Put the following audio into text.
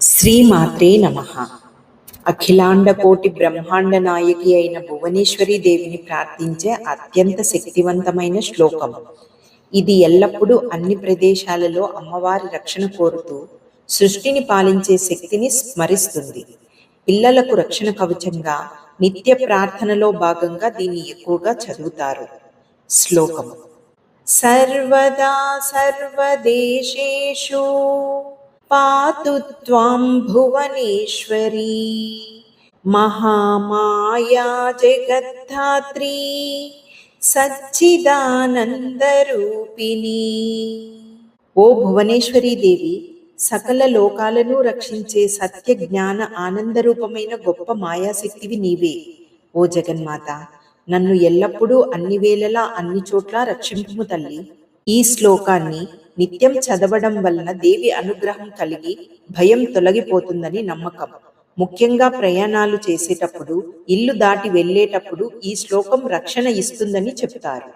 శ్రీమాత్రే నమః. అఖిలాండ కోటి బ్రహ్మాండ నాయకి అయిన భువనేశ్వరీ దేవిని ప్రార్థించే అత్యంత శక్తివంతమైన శ్లోకం ఇది. ఎల్లప్పుడూ అన్ని ప్రదేశాలలో అమ్మవారి రక్షణ కోరుతూ సృష్టిని పాలించే శక్తిని స్మరిస్తుంది. పిల్లలకు రక్షణ కవచంగా నిత్య ప్రార్థనలో భాగంగా దీన్ని ఎక్కువగా చదువుతారు. శ్లోకం: సర్వదా సర్వదేశేషు పాతు త్వాం భువనేశ్వరీ మహామాయా జగద్ధాత్రీ సచ్చిదానందరూపిణి. ఓ భువనేశ్వరీ దేవి, సకల లోకాలను రక్షించే సత్య జ్ఞాన ఆనందరూపమైన గొప్ప మాయాశక్తివి నీవే. ఓ జగన్మాత, నన్ను ఎల్లప్పుడూ అన్ని వేళలా అన్ని చోట్ల రక్షింపుము తల్లి. ఈ శ్లోకాన్ని నిత్యం చదవడం వలన దేవి అనుగ్రహం కలిగి భయం తొలగిపోతుందని నమ్మకం. ముఖ్యంగా ప్రయాణాలు చేసేటప్పుడు, ఇల్లు దాటి వెళ్ళేటప్పుడు ఈ శ్లోకం రక్షణ ఇస్తుందని చెప్తారు.